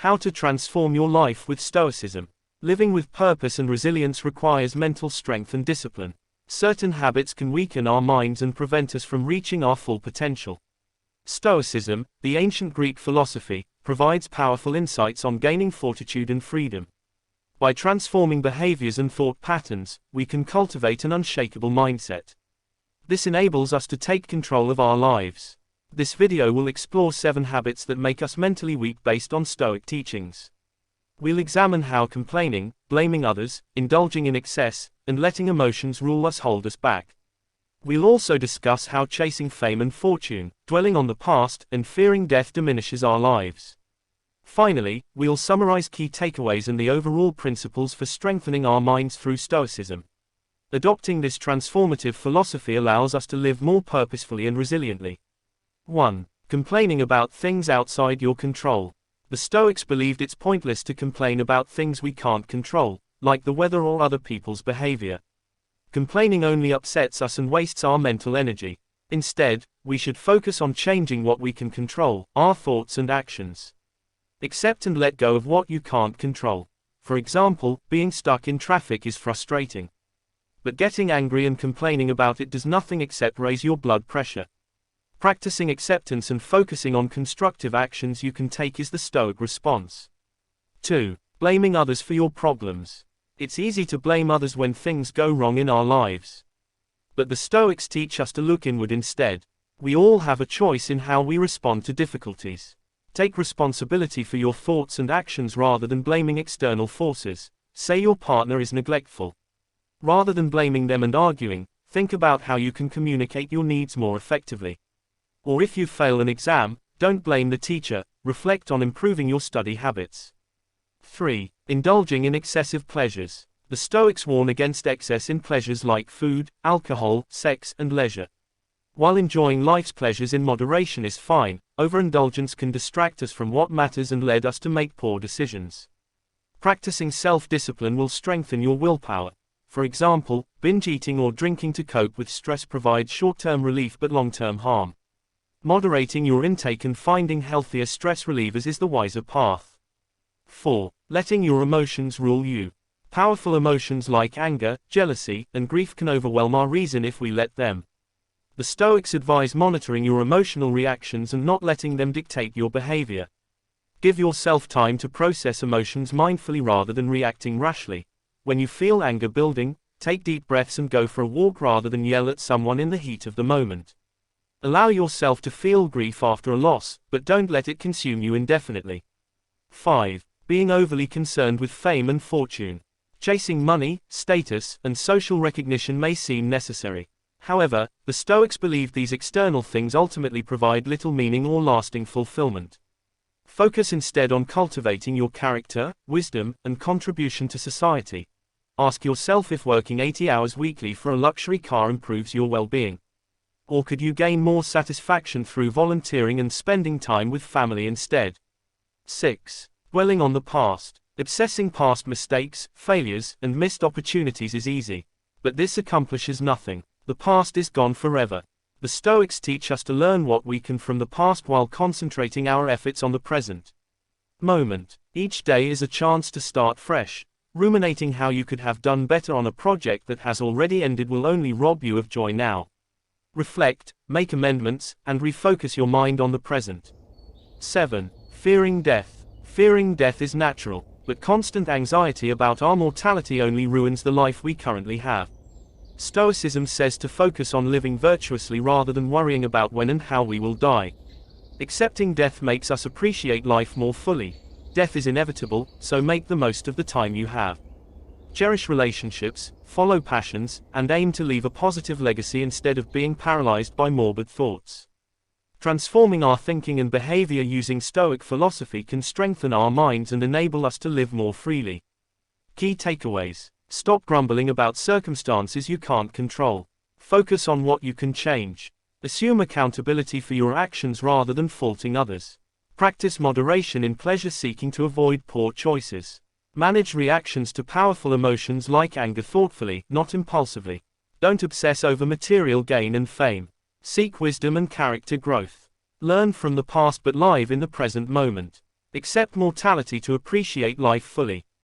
How to transform your life with Stoicism. Living with purpose and resilience requires mental strength and discipline. Certain habits can weaken our minds and prevent us from reaching our full potential. Stoicism, the ancient Greek philosophy, provides powerful insights on gaining fortitude and freedom. By transforming behaviors and thought patterns, we can cultivate an unshakable mindset. This enables us to take control of our lives. This video will explore 7 habits that make us mentally weak based on Stoic teachings. We'll examine how complaining, blaming others, indulging in excess, and letting emotions rule us hold us back. We'll also discuss how chasing fame and fortune, dwelling on the past, and fearing death diminishes our lives. Finally, we'll summarize key takeaways and the overall principles for strengthening our minds through Stoicism. Adopting this transformative philosophy allows us to live more purposefully and resiliently. 1. Complaining about things outside your control. The Stoics believed it's pointless to complain about things we can't control, like the weather or other people's behavior. Complaining only upsets us and wastes our mental energy. Instead, we should focus on changing what we can control, our thoughts and actions. Accept and let go of what you can't control. For example, being stuck in traffic is frustrating. But getting angry and complaining about it does nothing except raise your blood pressure. Practicing acceptance and focusing on constructive actions you can take is the Stoic response. 2. Blaming others for your problems. It's easy to blame others when things go wrong in our lives. But the Stoics teach us to look inward instead. We all have a choice in how we respond to difficulties. Take responsibility for your thoughts and actions rather than blaming external forces. Say your partner is neglectful. Rather than blaming them and arguing, think about how you can communicate your needs more effectively. Or if you fail an exam, don't blame the teacher, reflect on improving your study habits. 3. Indulging in excessive pleasures. The Stoics warn against excess in pleasures like food, alcohol, sex, and leisure. While enjoying life's pleasures in moderation is fine, overindulgence can distract us from what matters and lead us to make poor decisions. Practicing self-discipline will strengthen your willpower. For example, binge eating or drinking to cope with stress provides short-term relief but long-term harm. Moderating your intake and finding healthier stress relievers is the wiser path. 4. Letting your emotions rule you. Powerful emotions like anger, jealousy, and grief can overwhelm our reason if we let them. The Stoics advise monitoring your emotional reactions and not letting them dictate your behavior. Give yourself time to process emotions mindfully rather than reacting rashly. When you feel anger building, take deep breaths and go for a walk rather than yell at someone in the heat of the moment. Allow yourself to feel grief after a loss, but don't let it consume you indefinitely. 5. Being overly concerned with fame and fortune. Chasing money, status, and social recognition may seem necessary. However, the Stoics believe these external things ultimately provide little meaning or lasting fulfillment. Focus instead on cultivating your character, wisdom, and contribution to society. Ask yourself if working 80 hours weekly for a luxury car improves your well-being. Or could you gain more satisfaction through volunteering and spending time with family instead? 6. Dwelling on the past. Obsessing past mistakes, failures, and missed opportunities is easy. But this accomplishes nothing. The past is gone forever. The Stoics teach us to learn what we can from the past while concentrating our efforts on the present moment. Each day is a chance to start fresh. Ruminating how you could have done better on a project that has already ended will only rob you of joy now. Reflect, make amendments, and refocus your mind on the present. 7. Fearing death. Fearing death is natural, but constant anxiety about our mortality only ruins the life we currently have. Stoicism says to focus on living virtuously rather than worrying about when and how we will die. Accepting death makes us appreciate life more fully. Death is inevitable, so make the most of the time you have. Cherish relationships, follow passions, and aim to leave a positive legacy instead of being paralyzed by morbid thoughts. Transforming our thinking and behavior using Stoic philosophy can strengthen our minds and enable us to live more freely. Key takeaways. Stop grumbling about circumstances you can't control. Focus on what you can change. Assume accountability for your actions rather than faulting others. Practice moderation in pleasure seeking to avoid poor choices. Manage reactions to powerful emotions like anger thoughtfully, not impulsively. Don't obsess over material gain and fame. Seek wisdom and character growth. Learn from the past but live in the present moment. Accept mortality to appreciate life fully.